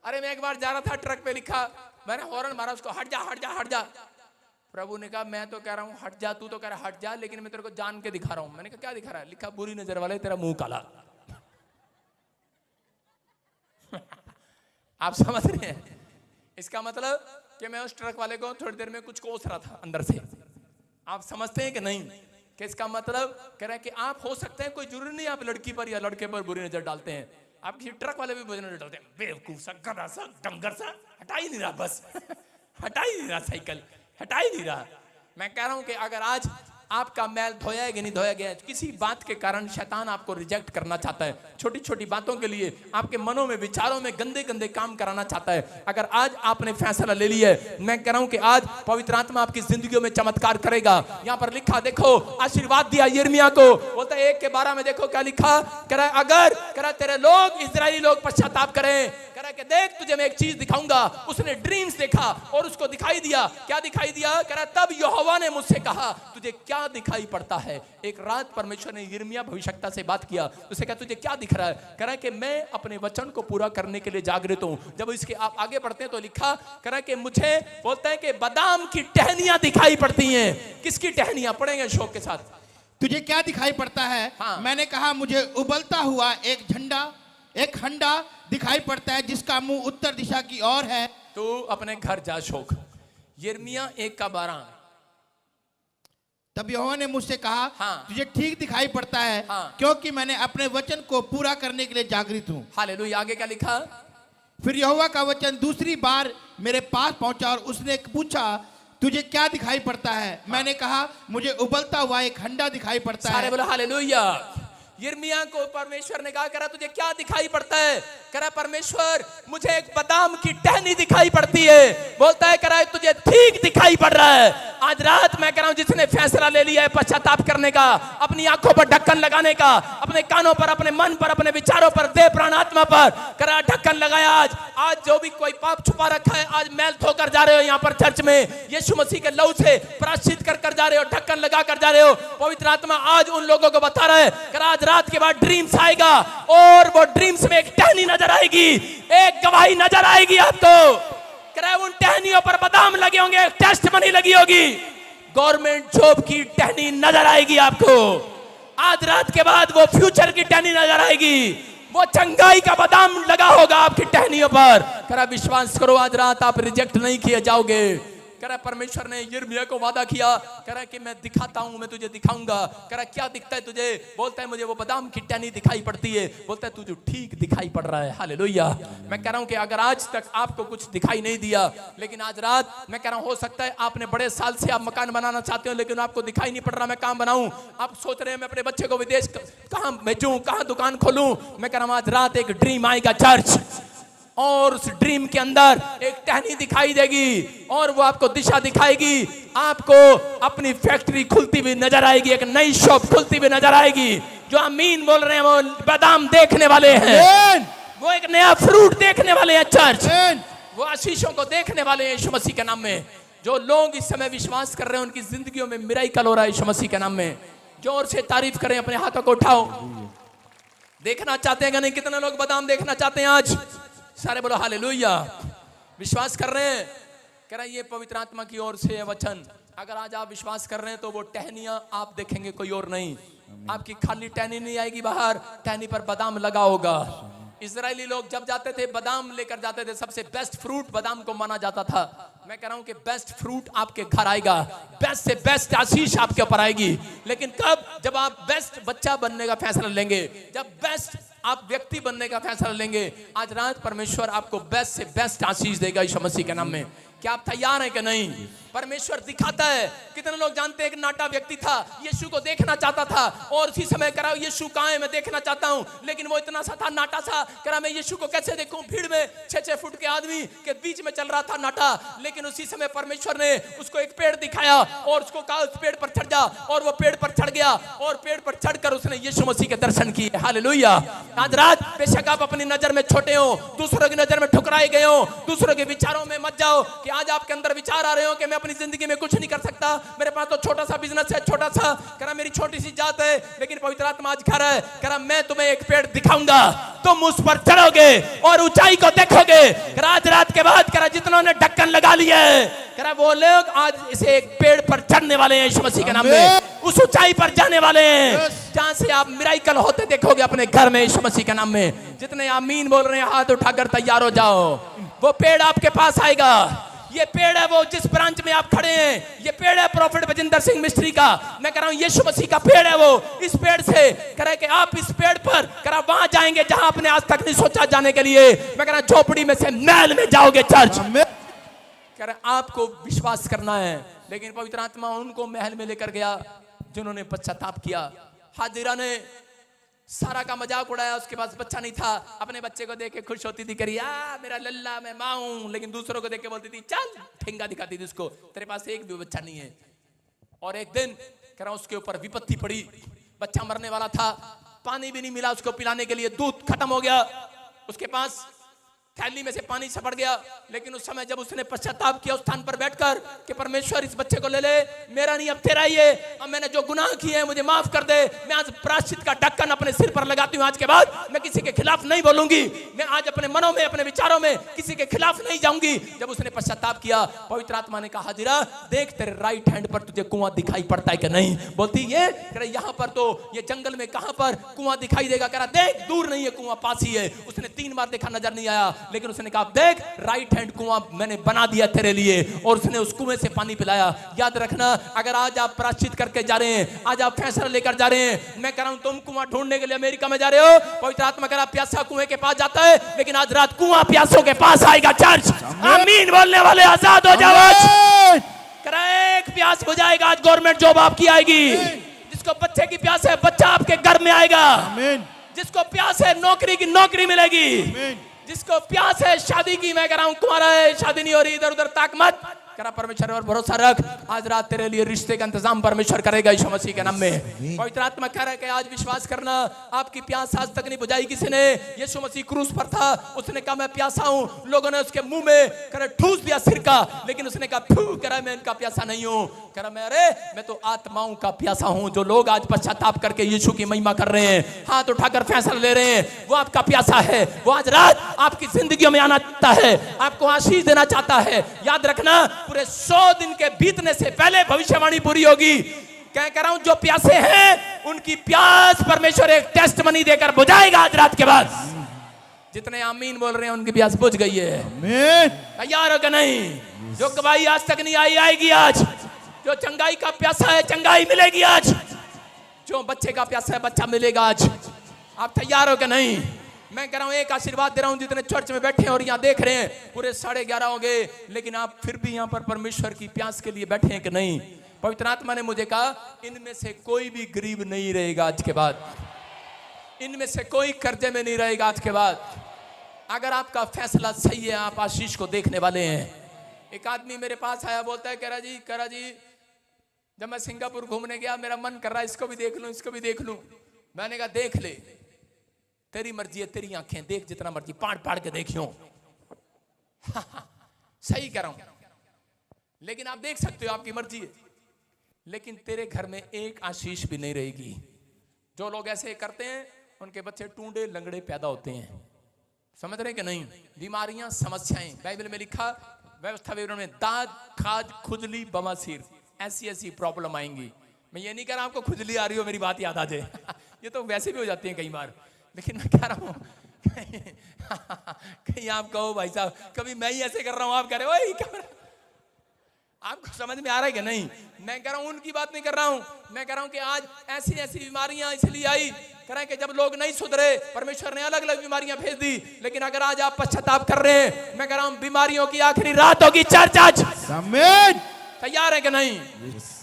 अरे मैं एक बार जा रहा था, ट्रक पे लिखा, मैंने हॉर्न मारा उसको, हट जा हट जा हट जा। प्रभु ने कहा मैं तो कह रहा हूं हट जा, तू तो कह रहा हट जा, लेकिन मैं तेरे को जान के दिखा रहा हूं। मैंने कहा क्या दिखा रहा है? लिखा बुरी नजर वाले तेरा मुंह काला। आप समझ रहे हैं? इसका मतलब कि मैं उस ट्रक वाले को थोड़ी देर में कुछ कोस रहा था अंदर से। आप समझते हैं कि नहीं? किसका मतलब? कह रहे हैं कि आप हो सकते हैं, कोई जरूरी नहीं आप लड़की पर या लड़के पर बुरी नजर डालते हैं, आप किसी ट्रक वाले भी बुरी नजर डालते हैं, बेवकूफ सा, गधा सा, डंगर सा, हटा ही नहीं रहा, बस हटा ही नहीं रहा, साइकिल हटा ही नहीं रहा। मैं कह रहा हूं कि अगर आज आपका मैल धोया है कि नहीं धोया गया है, किसी बात के कारण शैतान आपको रिजेक्ट करना चाहता है, छोटी छोटी बातों के लिए आपके मनों में, विचारों में गंदे गंदे काम कराना चाहता है, अगर आज आपने फैसला ले लिया है, मैं कह रहा हूं कि आज पवित्र आत्मा आपकी जिंदगियों में चमत्कार करेगा। यहां पर लिखा देखो, आशीर्वाद दिया यिर्मयाह को, बोलता है 1:12 में देखो क्या लिखा, कह रहा है अगर कह रहा तेरे लोग इजरायली लोग पश्चाताप करें, कह रहा कि देख तुझे मैं एक चीज दिखाऊंगा। उसने ड्रीम्स देखा और उसको दिखाई दिया, क्या दिखाई दिया? कह रहा तब यहोवा ने मुझसे कहा तुझे क्या दिखाई पड़ता है। एक रात परमेश्वर ने यिर्मयाह भविष्यवक्ता से बात किया, उसे कहा तुझे क्या दिख रहा है? कह रहा है कि मैं अपने वचन को पूरा करने के लिए जागृत हूं। जब इसके आप आगे बढ़ते हैं तो लिखा, कह रहा है कि मुझे बोलता है कि बादाम की टहनियां दिखाई पड़ती हैं। किसकी टहनियां? पढ़ेंगे शौक के साथ। तुझे क्या दिखाई पड़ता है? हाँ। मैंने कहा मुझे उबलता हुआ एक हंडा दिखाई पड़ता है जिसका मुंह उत्तर दिशा की ओर है। तू अपने घर जा शौक। यिर्मयाह 1:12। तब यहोवा ने मुझसे कहा, हाँ। तुझे ठीक दिखाई पड़ता है, हाँ। क्योंकि मैंने अपने वचन को पूरा करने के लिए जागृत हूं। हालेलुया। आगे क्या लिखा? फिर यहोवा का वचन दूसरी बार मेरे पास पहुंचा और उसने पूछा तुझे क्या दिखाई पड़ता है? हाँ। मैंने कहा मुझे उबलता हुआ एक हंडा दिखाई पड़ता है। सारे बोलो हालेलुया। यिर्मयाह को परमेश्वर ने कहा, करा तुझे क्या दिखाई पड़ता है? करा परमेश्वर मुझे एक बादाम की टहनी दिखाई पड़ती है। बोलता है करा तुझे ठीक दिखाई पड़ रहा है। आज रात मैं कह रहा हूं जिसने फैसला ले लिया है पश्चाताप करने का, अपनी आंखों पर ढक्कन लगाने का, अपने कानों पर, अपने मन पर, अपने विचारों पर, देह प्राण आत्मा पर करा ढक्कन लगाया। आज जो भी कोई पाप छुपा रखा है, आज मैल धोकर जा रहे हो यहाँ पर चर्च में, यीशु मसीह के लहू से प्रायश्चित कर जा रहे हो, ढक्कन लगा कर जा रहे हो। पवित्र आत्मा आज उन लोगों को बता रहा है करा आज रात के बाद ड्रीम्स आएगा और वो ड्रीम्स में एक टहनी नजर आएगी, एक गवाही नजर आएगी आपको। उन टहनियों पर बादाम लगे होंगे, एक टेस्ट मनी लगी होगी, गवर्नमेंट जॉब की टहनी नजर आएगी आपको। आज रात के बाद वो फ्यूचर की टहनी नजर आएगी, वो चंगाई का बादाम लगा होगा आपकी टहनियों पर। करा विश्वास करो आज रात आप रिजेक्ट नहीं किए जाओगे। कह रहा परमेश्वर ने यिर्मयाह को वादा किया, कह रहा कि मैं दिखाता हूं, मैं तुझे दिखाऊंगा। कह रहा क्या दिखता है तुझे? बोलता है मुझे वो बादाम की टहनी दिखाई पड़ती है। बोलता है तुझे ठीक दिखाई पड़ रहा है। हालेलुया। मैं कह रहा हूं कि अगर आज तक आपको कुछ दिखाई नहीं दिया, लेकिन आज रात मैं कह रहा हूं हो सकता है आपने बड़े साल से आप मकान बनाना चाहते हो लेकिन आपको दिखाई नहीं पड़ रहा मैं काम बनाऊं। आप सोच रहे हैं मैं अपने बच्चे को विदेश कहां भेजूं, कहां दुकान खोलूं। मैं कह रहा हूं आज रात एक ड्रीम आएगा चर्च, और उस ड्रीम के अंदर एक टहनी दिखाई देगी और वो आपको दिशा दिखाएगी। आपको अपनी फैक्ट्री खुलती हुई नजर आएगी, एक नई शॉप खुलती हुई नजर आएगी। जो आमीन बोल रहे हैं वो बादाम देखने वाले हैं, वो एक नया फ्रूट देखने वाले हैं चर्च, वो आशीषों को देखने वाले हैं यीशु मसीह के नाम में। जो लोग इस समय विश्वास कर रहे हैं उनकी जिंदगियों में मिराकल हो रहा है यीशु मसीह के नाम में। जोर से तारीफ करें, अपने हाथों को उठाओ। देखना चाहते हैं कि नहीं? कितने लोग बादाम देखना चाहते हैं आज? सारे बोलो हालेलुया। विश्वास कर रहे हैं? कह रहा है ये पवित्र आत्मा की ओर से वचन। अगर आज आप विश्वास कर रहे हैं तो वो टहनियां आप देखेंगे, कोई और नहीं। आपकी खाली टहनी नहीं आएगी बाहर, टहनी पर बादाम लगा होगा। इजरायली लोग जब जाते थे बादाम लेकर जाते थे, सबसे बेस्ट फ्रूट बादाम को माना जाता था। मैं कह रहा हूं कि बेस्ट फ्रूट आपके घर आएगा, बेस्ट से बेस्ट आशीष आपके ऊपर आएगी। लेकिन कब? जब आप बेस्ट बच्चा बनने का फैसला लेंगे, जब बेस्ट आप व्यक्ति बनने का फैसला लेंगे। आज रात परमेश्वर आपको बेस्ट से बेस्ट आशीष देगा यीशु मसीह के नाम में। क्या आप तैयार हैं कि नहीं? परमेश्वर दिखाता है। कितने लोग जानते हैं एक नाटा व्यक्ति था, यीशु को देखना चाहता था और उसी समय करा यीशु कहां है मैं देखना चाहता हूं, लेकिन वो इतना सा था, नाटा सा। करा मैं यीशु को कैसे देखूं? भीड़ में 6-6 फुट के आदमी के बीच में चल रहा था नाटा। लेकिन उसी समय परमेश्वर ने उसको एक पेड़ दिखाया और उसको कहा उस पेड़ पर चढ़ जा, और वो पेड़ पर चढ़ गया और पेड़ पर चढ़कर उसने यीशु मसीह के दर्शन किए। हालेलुया। आज रात बेशक आप अपनी नजर में छोटे हो, दूसरों की नजर में ठुकराए गए हो, दूसरों के विचारों में मत जाओ कि आज आपके अंदर विचार आ रहे हो कि मैं अपनी जिंदगी में कुछ नहीं कर सकता, मेरे पास तो छोटा सा बिजनेस है, छोटा सा करा मेरी छोटी सी जात है, लेकिन पवित्र आत्मा आज घर है। करा मैं तुम्हें एक पेड़ दिखाऊंगा, तुम उस पर चढ़ोगे और ऊंचाई को देखोगे। आज रात के बाद करा जितनों ने ढक्कन लगा लिया है, करा वो लोग आज इसे एक पेड़ पर चढ़ने वाले हैं यीशु मसीह के नाम में, उस ऊंचाई पर जाने वाले हैं जहां से आप मिराकल होते देखोगे अपने घर में यीशु मसीह के नाम में। जितने आमीन बोल रहे हैं हाथ उठाकर तैयार हो जाओ। वो पेड़ आपके पास आएगा, ये पेड़ है वो जिस ब्रांच में आप खड़े हैं, ये पेड़ है प्रॉफिट बजिंदर सिंह मिस्ट्री का। मैं कह रहा हूं यीशु मसीह का पेड़ है वो। इस पेड़ से कह रहा है कि आप इस पेड़ पर कह रहा वहां जाएंगे जहां आपने आज तक नहीं सोचा जाने के लिए। मैं कह रहा झोपड़ी में से महल में जाओगे चर्च। कह रहा आपको विश्वास करना है। लेकिन पवित्र आत्मा उनको महल में लेकर गया जिन्होंने पश्चाताप किया। हाजिरा ने सारा का मजाक उड़ाया, उसके पास बच्चा नहीं था। अपने बच्चे को देख के खुश होती थी, करी मेरा लल्ला मैं मां हूं। लेकिन दूसरों को देख के बोलती थी चल, ठेंगा दिखाती थी उसको, तेरे पास एक भी बच्चा नहीं है। और एक दिन कह रहा उसके ऊपर विपत्ति पड़ी, बच्चा मरने वाला था, पानी भी नहीं मिला उसको पिलाने के लिए, दूध खत्म हो गया, उसके पास थैली में से पानी सपड़ गया। लेकिन उस समय जब उसने पश्चाताप किया उस स्थान पर बैठकर कि परमेश्वर इस बच्चे को ले ले, मेरा नहीं अब तेरा ही है, अब मैंने जो गुनाह किए हैं मुझे माफ कर दे। मैं आज प्रायश्चित का ढक्कन अपने सिर पर लगाती हूं, आज के बाद मैं किसी के खिलाफ नहीं बोलूंगी। मैं आज अपने मनों में अपने विचारों में किसी के खिलाफ नहीं जाऊंगी। जब उसने पश्चाताप किया, पवित्र आत्मा ने कहा हाजिरा देख तेरे राइट हैंड पर तुझे कुआं दिखाई पड़ता है कि नहीं? बोलती ये यहां पर तो ये जंगल में कहां पर कुआं दिखाई देगा? कह रहा देख दूर नहीं है, कुआं पास ही है। उसने 3 बार देखा, नजर नहीं आया। लेकिन उसने कहा देख राइट हैंड कुआं मैंने बना दिया तेरे लिए, और उसने उस कुएं से पानी पिलाया। याद रखना, अगर आज आप प्रायश्चित करके जा रहे हैं, आज आप फैसला लेकर जा रहे हैं, मैं कह रहा हूं तुम कुआं ढूंढने के लिए अमेरिका में जा रहे हो, पवित्र आत्मा कह रहा प्यासा कुएं के पास जाता है, लेकिन आज रात कुआं प्यासों के पास आएगा। चर्च आमीन बोलने वाले आजाद हो जाओ। एक प्यास बुझाएगा आज, गवर्नमेंट जॉब आपकी आएगी। जिसको बच्चे की प्यास है, बच्चा आपके घर में आएगा। जिसको प्यास है नौकरी की, नौकरी मिलेगी। जिसको प्यास है शादी की, मैं कह रहा हूं कुंवारा है, शादी नहीं हो रही, इधर उधर ताक मत, करा परमेश्वर पर भरोसा रख। आज रात तेरे लिए रिश्ते का इंतजाम परमेश्वर करेगा यीशु मसीह के नाम में। पवित्र आत्मा कह रहा है कि आज विश्वास करना, आपकी प्यास आज तक नहीं बुझाई किसी ने। यीशु मसीह क्रूस पर था, उसने कहा मैं प्यासा हूं, लोगों ने उसके मुंह में करे ठूस दिया सिरका, लेकिन उसने कहा फू करा मैं इनका प्यासा नहीं हूं। कह रहा मैं तो आत्माओं का प्यासा हूं। जो लोग आज पश्चाताप करके यीशु की महिमा कर रहे हैं, हाथ उठाकर फैसला ले रहे हैं, वो आपका प्यासा है। वो आज रात आपकी जिंदगियों में आना चाहता है, आपको आशीष देना चाहता है। याद रखना, पूरे 100 दिन के बीतने से पहले भविष्यवाणी पूरी होगी। क्या कह रहा हूं, जो प्यासे हैं उनकी प्यास परमेश्वर एक टेस्ट मनी देकर बुझाएगा आज रात के बाद। जितने आमीन बोल रहे हैं उनकी प्यास बुझ गई है। तैयार हो कि नहीं? जो गवाही आज तक नहीं आई, आएगी आज। जो चंगाई का प्यासा है, चंगाई मिलेगी आज। जो बच्चे का प्यासा है, बच्चा मिलेगा आज। आप तैयार हो कि नहीं? मैं कह रहा हूं एक आशीर्वाद दे रहा हूं, जितने चर्च में बैठे हैं और यहाँ देख रहे हैं, पूरे 11:30 हो गए, लेकिन आप फिर भी यहाँ पर परमेश्वर की प्यास के लिए बैठे हैं कि नहीं? पवित्र आत्मा ने मुझे कहा इनमें से कोई भी गरीब नहीं रहेगा आज के बाद, इनमें से कोई कर्जे में नहीं रहेगा आज के बाद। अगर आपका फैसला सही है, आप आशीष को देखने वाले हैं। एक आदमी मेरे पास आया, बोलता है करा जी जब मैं सिंगापुर घूमने गया, मेरा मन कर रहा है इसको भी देख लूं, इसको भी देख लूं। मैंने कहा देख ले, तेरी मर्जी है, तेरी आंखें, देख जितना मर्जी, पाड़ के देखियो। सही कह रहा हूं, लेकिन आप देख सकते हो, आपकी मर्जी है, लेकिन तेरे घर में एक आशीष भी नहीं रहेगी। जो लोग ऐसे करते हैं उनके बच्चे टूंडे लंगड़े पैदा होते हैं। समझ रहे कि नहीं? बीमारियां, समस्याएं, बाइबल में लिखा व्यवस्था विवरण में दाद, खाज, खुजली, बवासीर, ऐसी प्रॉब्लम आएंगी। मैं ये नहीं कह रहा आपको खुजली आ रही हो मेरी बात याद आ जाए ये तो वैसे भी हो जाती है कई बार, लेकिन मैं कह रहा हूं कहीं आप कहो भाई साहब कभी मैं ही ऐसे कर रहा हूं, आप कह रहे हो क्या? आपको समझ में आ रहा है कि नहीं? मैं कह रहा हूं उनकी बात नहीं कर रहा हूं, मैं कह रहा हूं कि आज ऐसी बीमारियां इसलिए आई, कह रहे हैं कि जब लोग नहीं सुधरे, परमेश्वर ने अलग अलग बीमारियां भेज दी। लेकिन अगर आज आप पश्चाताप कर रहे हैं, मैं कह रहा हूं बीमारियों की आखिरी रात होगी। चर्च आज तैयार है कि नहीं?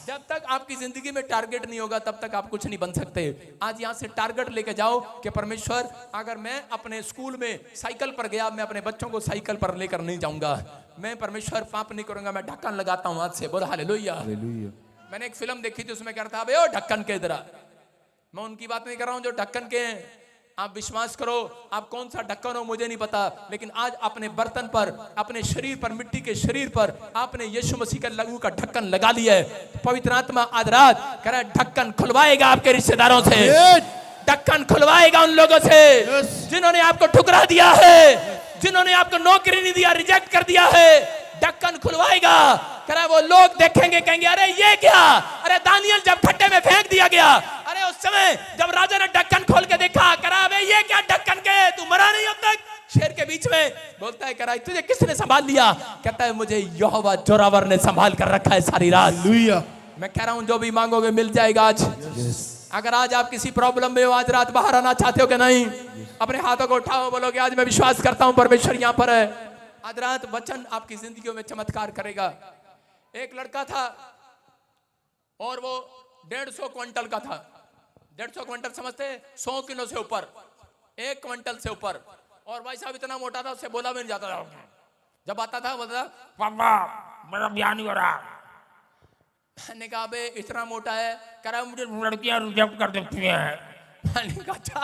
जब तक आपकी जिंदगी में टारगेट नहीं होगा तब तक आप कुछ नहीं बन सकते। आज यहां से टारगेट लेके जाओ कि परमेश्वर, अगर मैं अपने स्कूल में साइकिल पर गया, मैं अपने बच्चों को साइकिल पर लेकर नहीं जाऊंगा। मैं परमेश्वर पाप नहीं करूंगा, मैं ढक्कन लगाता हूं आज से। बोलो हालेलुया। मैंने एक फिल्म देखी थी, उसमें कह रहा था बे ओ ढक्कन के इधर। मैं उनकी बात नहीं कर रहा हूं जो ढक्कन के हैं। आप विश्वास करो, आप कौन सा ढक्कन हो मुझे नहीं पता, लेकिन आज अपने बर्तन पर, अपने शरीर पर, मिट्टी के शरीर पर आपने यीशु मसीह का लहू का ढक्कन लगा लिया है। पवित्र आत्मा आज रात कह रहा है ढक्कन खुलवाएगा आपके रिश्तेदारों से, ढक्कन खुलवाएगा उन लोगों से जिन्होंने आपको ठुकरा दिया है, जिन्होंने आपको नौकरी नहीं दिया, रिजेक्ट कर दिया है। ढक्कन खुलवाएगा। कह रहा है वो लोग देखेंगे, कहेंगे अरे ये क्या? अरे दानियल जब खड्डे में फेंक दिया गया, अरे उस समय जब राजा ने ढक्कन खोल के देखा, कह रहा है ये क्या ढक्कन के, तू मरा नहीं अब तक? शेर के बीच में बोलता है, कह लेकर आई, तुझे किसने संभाल लिया? कहता है मुझे यहोवा जोरावर ने संभाल कर रखा है सारी रात। हालेलुया। मैं कह रहा हूं जो भी मांगोगे मिल जाएगा आज। अगर आज आप किसी प्रॉब्लम में हो, आज रात बाहर आना चाहते हो कि नहीं, अपने हाथों को उठाओ, बोलोगे आज मैं विश्वास करता हूं परमेश्वर यहां पर है। आज रात वचन आपकी जिंदगियों में चमत्कार करेगा। एक लड़का था और वो 150 क्विंटल का था। 150 क्विंटल समझते, 100 किलो से ऊपर, 1 क्विंटल से ऊपर। और भाई साहब इतना मोटा था, उससे बोला भी नहीं जाता था। जब आता था बोलता पापा मेरा ब्याह नहीं हो रहा। मैंने कहा अबे इतना मोटा है? कह रहा मुझे लड़कियां रिजेक्ट कर देती हैं। मैंने कहा अच्छा।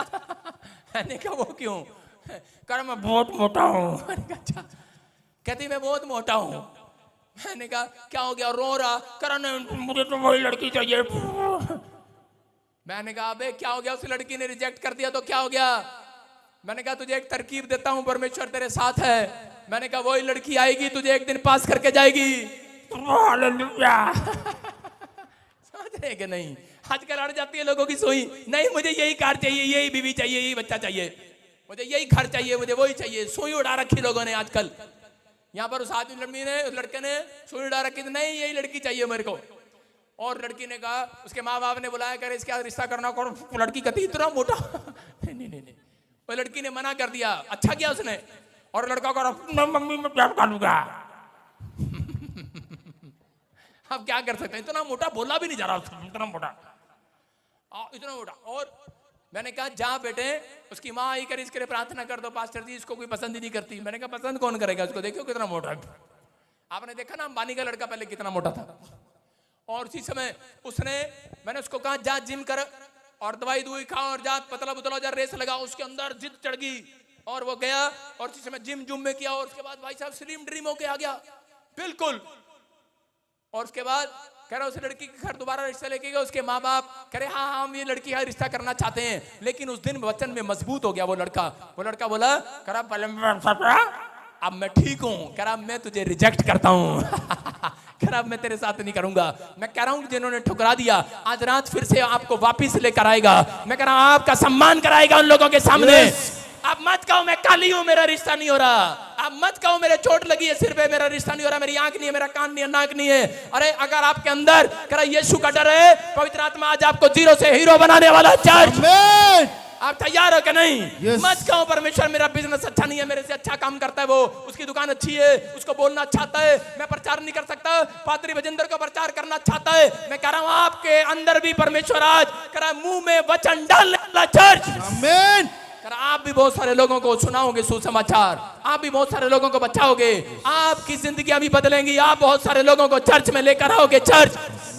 मैंने कहा वो क्यों? कह रहा मैं बहुत मोटा हूँ। मैंने कहा अच्छा। कहती मैं बहुत मोटा हूँ। मैंने कहा क्या हो गया? रो रहा। कह रहा नहीं मुझे तो वही लड़की चाहिए। मैंने कहा अबे क्या हो गया? उस लड़की ने रिजेक्ट कर दिया तो क्या हो गया? मैंने कहा तुझे एक तरकीब देता हूं, परमेश्वर तेरे साथ है। मैंने कहा वही लड़की आएगी, तुझे एक दिन पास करके जाएगी। हालेलुया। समझ रहे कि नहीं? आजकल अड़ जाती है लोगों की सुई, नहीं मुझे यही कार चाहिए, यही बीवी चाहिए, यही बच्चा चाहिए, मुझे यही घर चाहिए, मुझे वही चाहिए। सुई उड़ा रखी लोगों ने आजकल। यहाँ पर उस आदमी ने, उस लड़के ने सुई उड़ा रखी, नहीं यही लड़की चाहिए मेरे को। और लड़की ने कहा, उसके माँ बाप ने बुलाया, करे इसका रिश्ता करना करो। लड़की कहती इतना मोटा। नहीं नहीं नहीं, वो लड़की ने मना कर दिया। अच्छा किया उसने। और लड़का कहा मम्मी मैं प्यार करूंगा। अब क्या कर सकते हैं, इतना मोटा बोला भी नहीं जा रहा, इतना मोटा, इतना मोटा। और मैंने कहा जा बेटे, उसकी माँ आई कर इसके लिए प्रार्थना कर दो, पास्टर जी इसको कोई पसंद ही नहीं करती। मैंने कहा पसंद कौन करेगा उसको, देखो कितना मोटा है। आपने देखा ना अंबानी का लड़का पहले कितना मोटा था। और उसी समय मैंने उसको कहा जा जिम कर और दवाई दुई खाओ और जा पतला पुतला जा रेस लगाओ। उसके अंदर जिद चढ़ गई और वो गया और उसी समय जिम जुम में किया। और उसके बाद भाई साहब स्लिम ड्रीम होके आ गया बिल्कुल। और उसके बाद कह रहा उस लड़की के घर दोबारा रिश्ता लेके गया। उसके माँ बाप कह रहे हाँ हम ये लड़की का रिश्ता करना चाहते हैं। लेकिन उस दिन वचन में मजबूत हो गया वो लड़का। वो लड़का बोला कह रहा पहले अब मैं ठीक हूं। कह रहा मैं तुझे रिजेक्ट करता हूं। कह रहा मैं तेरे साथ नहीं करूंगा। मैं कह रहा हूं जिन्होंने ठुकरा दिया आज रात फिर से आपको वापिस लेकर आएगा। मैं कह रहा हूं आपका सम्मान कराएगा उन लोगों के सामने। आप मत कहो मैं काली हूं मेरा रिश्ता नहीं हो रहा। आप मत कहो मेरे चोट लगी है सिर पे मेरा रिश्ता नहीं हो रहा, मेरी आंख नहीं है, मेरा कान नहीं है, नाक नहीं है। अरे अगर आपके अंदर कह रहा यीशु का डर है, पवित्र आत्मा आज आपको जीरो से हीरो बनाने वाला। चर्च आप तैयार हो कि नहीं? मत कहो परमेश्वर मेरा बिजनेस अच्छा नहीं है, मेरे से अच्छा काम करता है वो, उसकी दुकान अच्छी है, उसको बोलना अच्छा आता है, मैं प्रचार नहीं कर सकता, पादरी भजेंद्र को प्रचार करना चाहता है। मैं कह रहा हूं आपके अंदर भी परमेश्वर आज कह रहा मुंह में वचन डालने वाला चर्च। आमीन। आप भी बहुत सारे लोगों को सुनाओगे सुसमाचार, आप भी बहुत सारे लोगों को बचाओगे, आपकी जिंदगी भी बदलेंगी, आप बहुत सारे लोगों को चर्च में लेकर आओगे। चर्च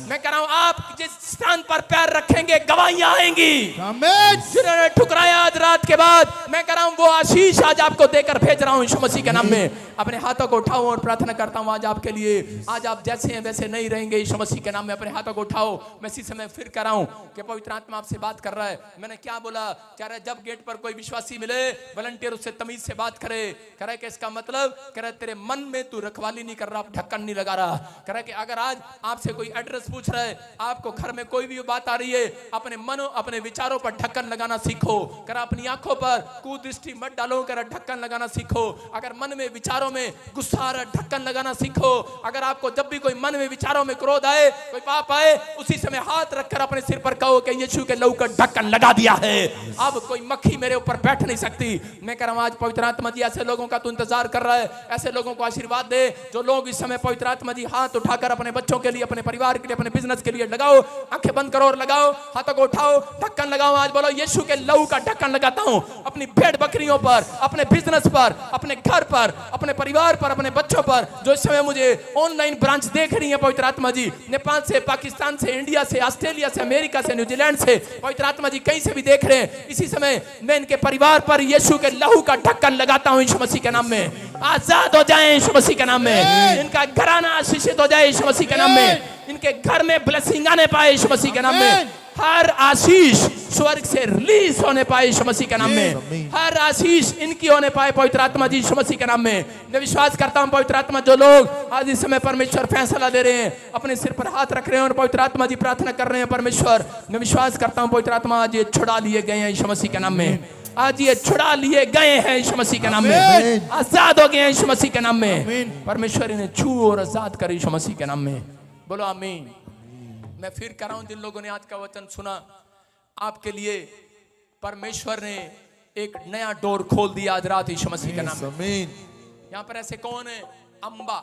मैं कह रहा हूं आप जिस स्थान पर पैर रखेंगे गवाहियां आएंगी। जिन्होंने ठुकराया आज रात के बाद मैं कह रहा हूं वो आशीष आज आपको देकर भेज रहा हूं यीशु मसीह के नाम में। अपने हाथों को उठाओ और प्रार्थना करता हूं आज आपके लिए। आज आप जैसे हैं वैसे नहीं रहेंगे यीशु मसीह के नाम में। अपने हाथों को उठाओ। मैं इसी समय फिर कह रहा हूं कि पवित्र आत्मा आपसे बात कर रहा है। मैंने क्या बोला? कह रहा है जब गेट पर कोई विश्वासी मिले वॉलंटियर उससे तमीज से बात करे। कह रहा है कि इसका मतलब कह रहा है तेरे मन में तू रखवाली नहीं कर रहा, ढक्कन नहीं लगा रहा। कह रहा है कि अगर आज आपसे कोई एड्रेस पूछ रहा है, आपको घर में कोई भी बात आ रही है, अपने मनो अपने विचारों पर ढक्कन लगाना सीखो। कह रहा अपनी आंखों पर कुदृष्टि मत डालो, कह रहा ढक्कन लगाना सीखो। अगर मन में विचारों में गुस्सा आ रहा ढक्कन लगाना सीखो। अगर आपको जब भी कोई मन में विचारों में क्रोध आए, कोई पाप आए, उसी समय हाथ रखकर अपने सिर पर कहो कि यीशु के लहू का ढक्कन लगा दिया है, अब कोई मक्खी मेरे ऊपर बैठ नहीं सकती। मैं कह रहा हूं आज पवित्र आत्मा जी ऐसे लोगों का तू इंतजार कर रहा है, ऐसे लोगों को आशीर्वाद दे जो लोग इस समय पवित्र आत्मा जी हाथ उठाकर अपने बच्चों के लिए, अपने परिवार के लिए, अपने बिजनेस के लिए लगाओ। आंखें बंद करो और लगाओ, हाथों को उठाओ, ढक्कन लगाओ। आज बोलो यीशु के लहू का ढक्कन लगाता हूं अपनी भेड़ बकरियों पर, अपने बिजनेस पर, अपने घर पर, अपने परिवार पर, अपने बच्चों पर जो इस समय मुझे ऑनलाइन ब्रांच देख रही है। पवित्र आत्मा जी नेपाल से, पाकिस्तान से, इंडिया से, ऑस्ट्रेलिया से, अमेरिका से, न्यूजीलैंड से, पवित्र आत्मा जी कहीं से भी देख रहे हैं। इसी समय मैं इनके परिवार पर यीशु के लहू का ढक्कन लगाता हूं यीशु मसीह के नाम में। आजाद हो जाए यीशु मसीह के नाम में। इनका घराना आशीषित हो जाए यीशु मसीह के नाम में। इनके घर में ब्लेसिंग आने पाए यीशु मसीह के नाम में। हर आशीष स्वर्ग से रिलीज होने पाए यीशु मसीह के नाम में। हर आशीष इनकी होने पाए पवित्र आत्मा जी यीशु मसीह के नाम में। मैं विश्वास करता हूं पवित्र आत्मा जो लोग आज इस समय परमेश्वर फैसला दे रहे हैं, अपने सिर पर हाथ रख रहे हैं और पवित्र आत्मा जी प्रार्थना कर रहे हैं परमेश्वर, मैं विश्वास करता हूं पवित्र आत्मा आज ये छुड़ा लिए गए हैं यीशु मसीह के नाम में। आज ये छुड़ा लिए गए हैं यीशु मसीह के नाम में, आमीन। आजाद हो गए हैं यीशु मसीह के नाम में। आमीन। परमेश्वर इन्हें छू और आजाद करे यीशु मसीह के नाम में। बोलो आमीन। मैं फिर कह रहा हूं, जिन लोगों ने आज का वचन सुना, आपके लिए परमेश्वर ने एक नया डोर खोल दिया आज रात यीशु मसीह के नाम में। आमीन। यहाँ पर ऐसे कौन है? अम्बा